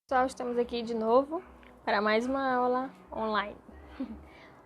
Pessoal, estamos aqui de novo para mais uma aula online.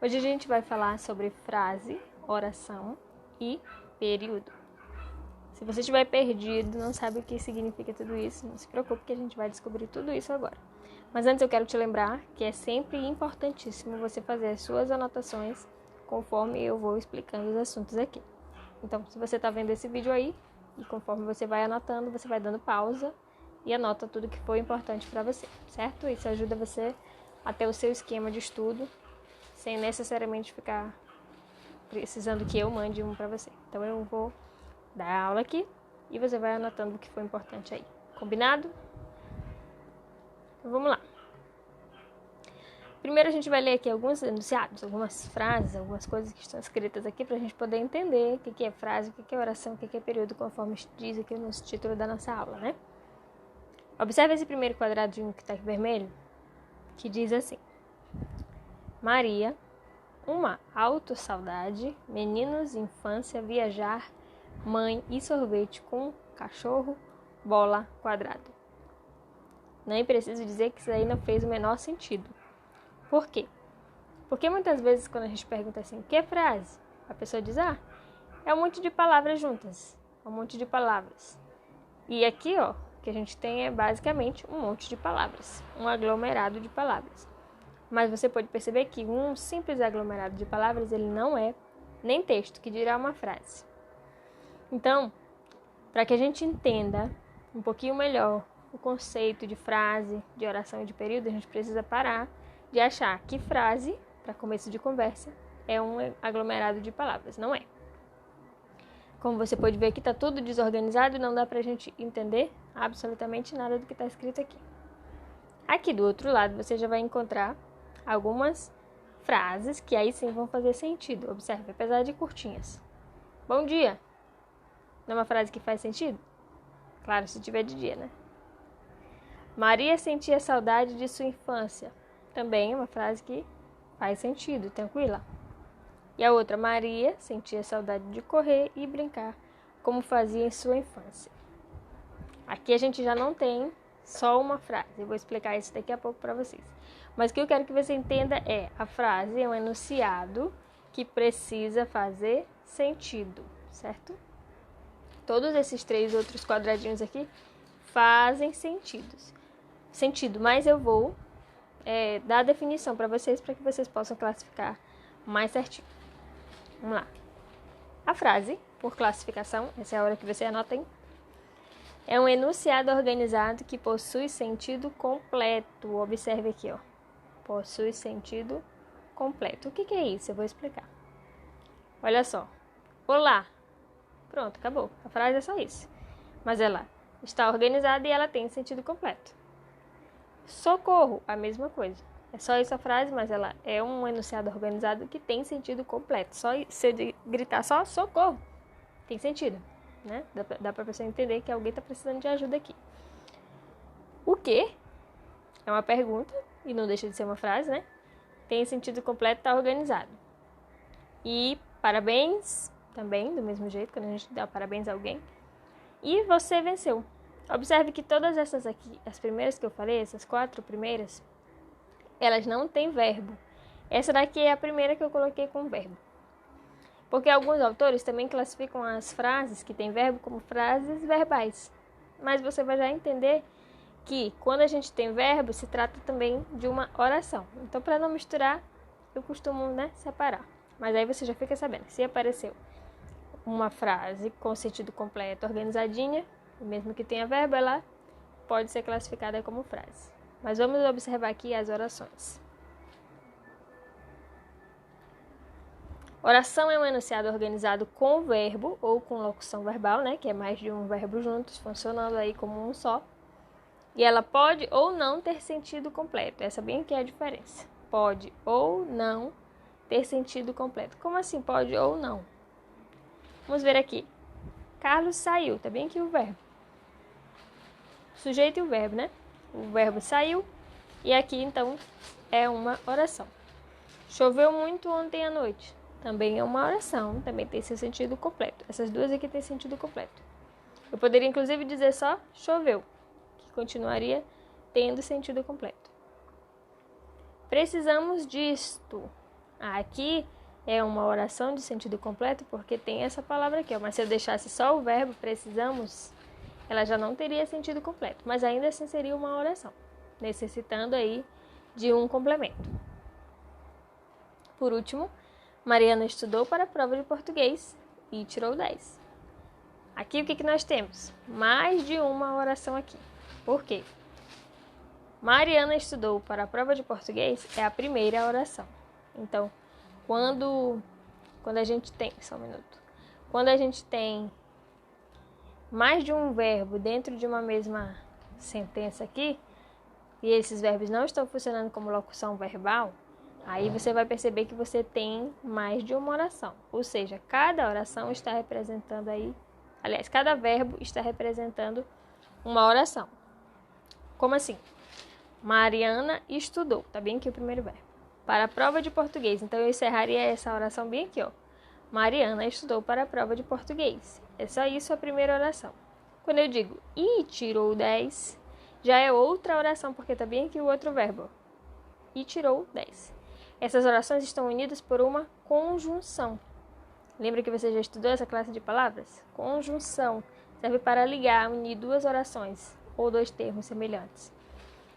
Hoje a gente vai falar sobre frase, oração e período. Se você estiver perdido, não sabe o que significa tudo isso, não se preocupe que a gente vai descobrir tudo isso agora. Mas antes eu quero te lembrar que é sempre importantíssimo você fazer as suas anotações conforme eu vou explicando os assuntos aqui. Então, se você está vendo esse vídeo aí, e conforme você vai anotando, você vai dando pausa e anota tudo que foi importante para você, certo? Isso ajuda você a ter o seu esquema de estudo sem necessariamente ficar precisando que eu mande um para você. Então eu vou dar a aula aqui e você vai anotando o que foi importante aí. Combinado? Então vamos lá. Primeiro a gente vai ler aqui alguns enunciados, algumas frases, algumas coisas que estão escritas aqui para a gente poder entender o que é frase, o que é oração, o que é período, conforme diz aqui no título da nossa aula, né? Observe esse primeiro quadradinho que está aqui vermelho, que diz assim: Maria, uma autossaudade, meninos, infância, viajar, mãe e sorvete com cachorro, bola, quadrado. Nem preciso dizer que isso aí não fez o menor sentido. Por quê? Porque muitas vezes quando a gente pergunta assim, o que é frase? A pessoa diz, é um monte de palavras juntas, é um monte de palavras. E aqui, ó, que a gente tem é basicamente um monte de palavras, um aglomerado de palavras. Mas você pode perceber que um simples aglomerado de palavras, ele não é nem texto, que dirá uma frase. Então, para que a gente entenda um pouquinho melhor o conceito de frase, de oração e de período, a gente precisa parar de achar que frase, para começo de conversa, é um aglomerado de palavras. Não é. Como você pode ver aqui, está tudo desorganizado e não dá para a gente entender absolutamente nada do que está escrito aqui. Aqui do outro lado você já vai encontrar algumas frases que aí sim vão fazer sentido. Observe, apesar de curtinhas. Bom dia. Não é uma frase que faz sentido? Claro, se tiver de dia, né? Maria sentia saudade de sua infância. Também é uma frase que faz sentido, tranquila. E a outra, Maria sentia saudade de correr e brincar, como fazia em sua infância. Aqui a gente já não tem só uma frase. Eu vou explicar isso daqui a pouco para vocês. Mas o que eu quero que você entenda é, a frase é um enunciado que precisa fazer sentido, certo? Todos esses três outros quadradinhos aqui fazem sentido, mas eu vou dar a definição para vocês que vocês possam classificar mais certinho. Vamos lá. A frase, por classificação, essa é a hora que você anota, hein? É um enunciado organizado que possui sentido completo. Observe aqui, ó. Possui sentido completo. O que é isso? Eu vou explicar. Olha só. Olá. Pronto, acabou. A frase é só isso. Mas ela está organizada e ela tem sentido completo. Socorro, a mesma coisa. É só essa frase, mas ela é um enunciado organizado que tem sentido completo. Só você gritar só socorro, tem sentido, né? Dá pra pessoa entender que alguém está precisando de ajuda aqui. O quê? É uma pergunta e não deixa de ser uma frase, né? Tem sentido completo, está organizado. E parabéns, também, do mesmo jeito, quando a gente dá parabéns a alguém. E você venceu. Observe que todas essas aqui, as primeiras que eu falei, essas 4 primeiras, elas não têm verbo. Essa daqui é a primeira que eu coloquei com verbo. Porque alguns autores também classificam as frases que têm verbo como frases verbais. Mas você vai já entender que quando a gente tem verbo, se trata também de uma oração. Então, para não misturar, eu costumo, separar. Mas aí você já fica sabendo. Se apareceu uma frase com sentido completo, organizadinha, mesmo que tenha verbo, ela pode ser classificada como frase. Mas vamos observar aqui as orações. Oração é um enunciado organizado com verbo ou com locução verbal, que é mais de um verbo juntos, funcionando aí como um só. E ela pode ou não ter sentido completo. Essa bem aqui é a diferença. Pode ou não ter sentido completo. Como assim pode ou não? Vamos ver aqui. Carlos saiu, tá bem aqui o verbo. Sujeito e o verbo, né? O verbo saiu e aqui então é uma oração. Choveu muito ontem à noite. Também é uma oração, também tem seu sentido completo. Essas duas aqui têm sentido completo. Eu poderia inclusive dizer só choveu, que continuaria tendo sentido completo. Precisamos disto. Aqui é uma oração de sentido completo porque tem essa palavra aqui, ó. Mas se eu deixasse só o verbo precisamos, ela já não teria sentido completo. Mas ainda assim seria uma oração, necessitando aí de um complemento. Por último, Mariana estudou para a prova de português e tirou 10. Aqui o que nós temos? Mais de uma oração aqui. Por quê? Mariana estudou para a prova de português é a primeira oração. Então, quando a gente tem... Só um minuto. Quando a gente tem mais de um verbo dentro de uma mesma sentença aqui, e esses verbos não estão funcionando como locução verbal, aí você vai perceber que você tem mais de uma oração. Ou seja, cada oração está representando aí... Aliás, cada verbo está representando uma oração. Como assim? Mariana estudou, tá bem aqui o primeiro verbo. Para a prova de português, então eu encerraria essa oração bem aqui, ó. Mariana estudou para a prova de português. É só isso a primeira oração. Quando eu digo e tirou 10, já é outra oração, porque tá bem aqui o outro verbo. E tirou 10. Essas orações estão unidas por uma conjunção. Lembra que você já estudou essa classe de palavras? Conjunção serve para ligar, unir duas orações ou dois termos semelhantes.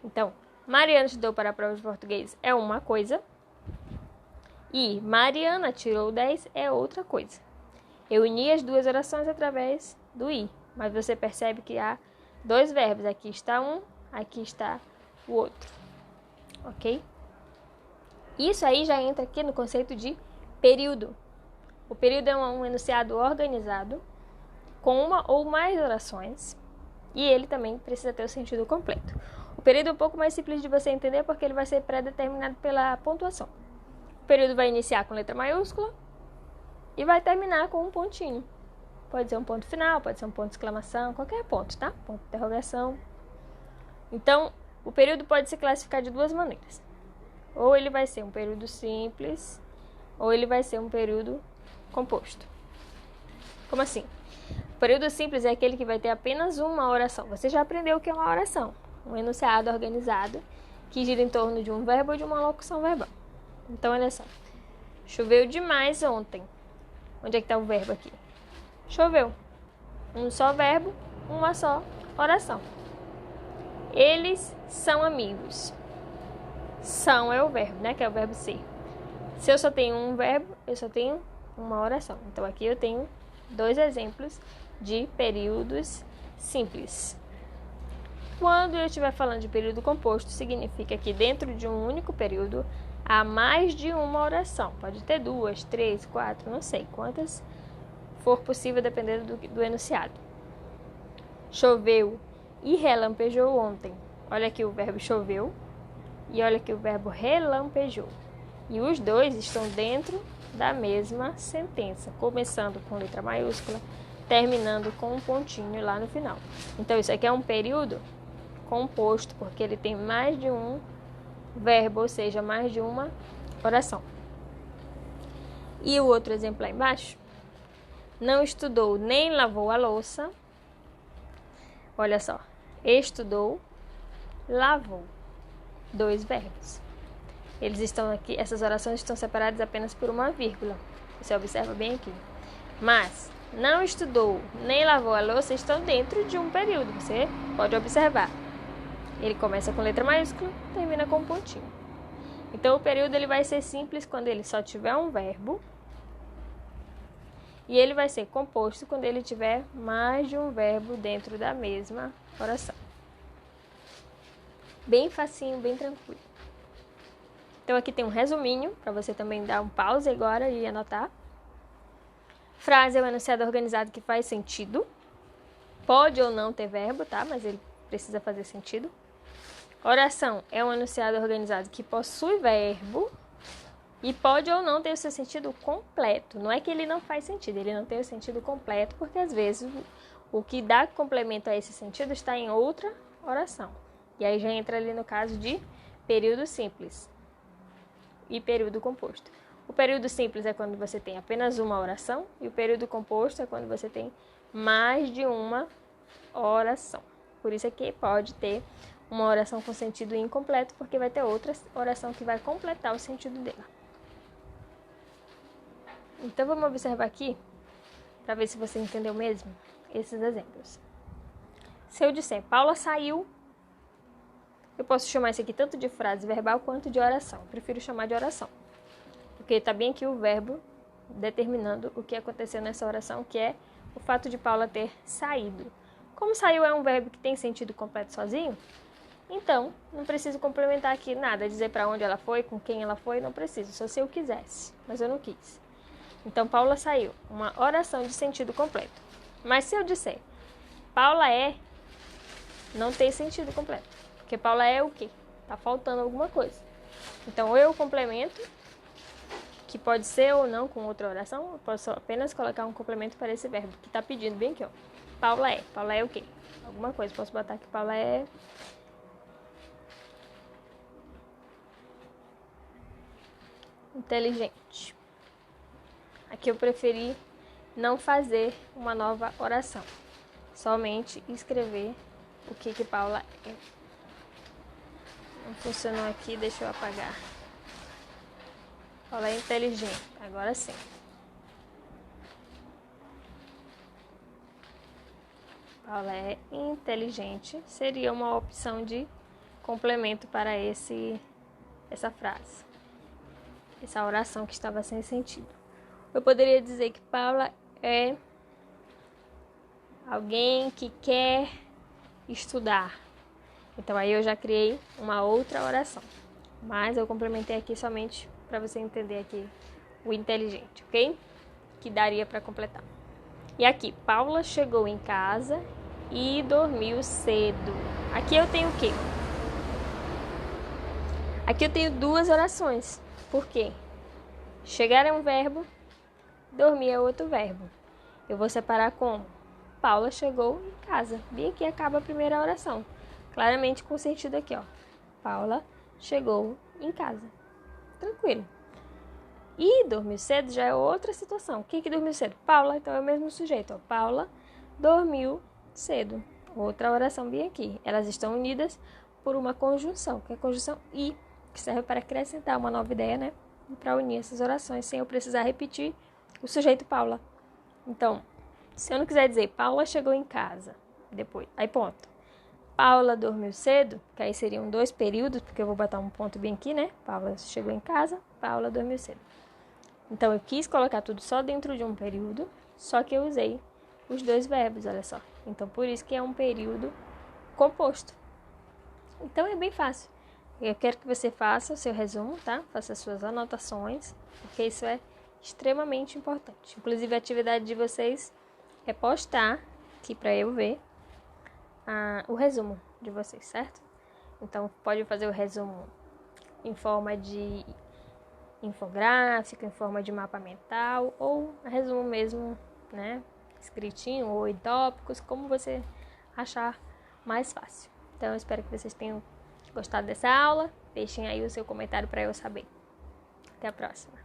Então, Mariana estudou para a prova de português é uma coisa e Mariana tirou 10 é outra coisa. Eu uni as duas orações através do i, mas você percebe que há dois verbos. Aqui está um, aqui está o outro. Ok? Isso aí já entra aqui no conceito de período. O período é um enunciado organizado com uma ou mais orações e ele também precisa ter o sentido completo. O período é um pouco mais simples de você entender porque ele vai ser pré-determinado pela pontuação. O período vai iniciar com letra maiúscula e vai terminar com um pontinho. Pode ser um ponto final, pode ser um ponto de exclamação, qualquer ponto, tá? Ponto de interrogação. Então, o período pode se classificar de duas maneiras. Ou ele vai ser um período simples, ou ele vai ser um período composto. Como assim? O período simples é aquele que vai ter apenas uma oração. Você já aprendeu o que é uma oração. Um enunciado organizado que gira em torno de um verbo ou de uma locução verbal. Então, olha só. Choveu demais ontem. Onde é que está o verbo aqui? Choveu. Um só verbo, uma só oração. Eles são amigos. São é o verbo, né? Que é o verbo ser. Se eu só tenho um verbo, eu só tenho uma oração. Então, aqui eu tenho dois exemplos de períodos simples. Quando eu estiver falando de período composto, significa que dentro de um único período há mais de uma oração. Pode ter 2, 3, 4, não sei quantas for possível, dependendo do enunciado. Choveu e relampejou ontem. Olha aqui o verbo choveu e olha aqui o verbo relampejou. E os dois estão dentro da mesma sentença, começando com letra maiúscula, terminando com um pontinho lá no final. Então, isso aqui é um período composto, porque ele tem mais de um verbo, ou seja, mais de uma oração. E o outro exemplo lá embaixo, não estudou nem lavou a louça. Olha só, estudou, lavou, dois verbos. Eles estão aqui, essas orações estão separadas apenas por uma vírgula. Você observa bem aqui. Mas não estudou nem lavou a louça estão dentro de um período. Você pode observar. Ele começa com letra maiúscula, termina com um pontinho. Então o período ele vai ser simples quando ele só tiver um verbo. E ele vai ser composto quando ele tiver mais de um verbo dentro da mesma oração. Bem facinho, bem tranquilo. Então, aqui tem um resuminho, para você também dar um pause agora e anotar. Frase é um enunciado organizado que faz sentido. Pode ou não ter verbo, tá? Mas ele precisa fazer sentido. Oração é um enunciado organizado que possui verbo e pode ou não ter o seu sentido completo. Não é que ele não faz sentido, ele não tem o sentido completo, porque às vezes o que dá complemento a esse sentido está em outra oração. E aí já entra ali no caso de período simples e período composto. O período simples é quando você tem apenas uma oração e o período composto é quando você tem mais de uma oração. Por isso é que pode ter uma oração com sentido incompleto, porque vai ter outra oração que vai completar o sentido dela. Então, vamos observar aqui, para ver se você entendeu mesmo, esses exemplos. Se eu disser, Paula saiu, eu posso chamar isso aqui tanto de frase verbal quanto de oração. Eu prefiro chamar de oração, porque está bem aqui o verbo determinando o que aconteceu nessa oração, que é o fato de Paula ter saído. Como saiu é um verbo que tem sentido completo sozinho, então não preciso complementar aqui nada, dizer para onde ela foi, com quem ela foi, não preciso, só se eu quisesse, mas eu não quis. Então, Paula saiu, uma oração de sentido completo. Mas se eu disser, Paula é, não tem sentido completo, porque Paula é o quê? Tá faltando alguma coisa. Então, eu complemento, que pode ser ou não com outra oração, eu posso apenas colocar um complemento para esse verbo, que está pedindo bem aqui, ó. Paula é o quê? Alguma coisa, posso botar aqui, Paula é inteligente. Aqui eu preferi não fazer uma nova oração, somente escrever o que Paula é. Não funcionou aqui, deixa eu apagar. Paula é inteligente, agora sim. Paula é inteligente seria uma opção de complemento para essa frase, essa oração que estava sem sentido. Eu poderia dizer que Paula é alguém que quer estudar. Então aí eu já criei uma outra oração, mas eu complementei aqui somente para você entender aqui o inteligente, ok? Que daria para completar. E aqui, Paula chegou em casa e dormiu cedo. Aqui eu tenho o quê? Aqui eu tenho duas orações. Por quê? Chegar é um verbo, dormir é outro verbo. Eu vou separar como? Paula chegou em casa. Bem aqui acaba a primeira oração. Claramente com sentido aqui, ó. Paula chegou em casa. Tranquilo. E dormiu cedo já é outra situação. Quem que dormiu cedo? Paula, então é o mesmo sujeito, ó. Paula dormiu cedo. Outra oração bem aqui. Elas estão unidas por uma conjunção, que é a conjunção I, que serve para acrescentar uma nova ideia, né? E para unir essas orações, sem eu precisar repetir o sujeito Paula. Então, se eu não quiser dizer Paula chegou em casa, depois, aí ponto. Paula dormiu cedo, que aí seriam dois períodos, porque eu vou botar um ponto bem aqui, né? Paula chegou em casa, Paula dormiu cedo. Então, eu quis colocar tudo só dentro de um período, só que eu usei os dois verbos, olha só. Então, por isso que é um período composto. Então, é bem fácil. Eu quero que você faça o seu resumo, tá? Faça as suas anotações, porque isso é extremamente importante. Inclusive, a atividade de vocês é postar aqui para eu ver o resumo de vocês, certo? Então, pode fazer o resumo em forma de infográfico, em forma de mapa mental, ou resumo mesmo, né? Escritinho ou em tópicos, como você achar mais fácil. Então, eu espero que vocês tenham gostado dessa aula. Deixem aí o seu comentário para eu saber. Até a próxima.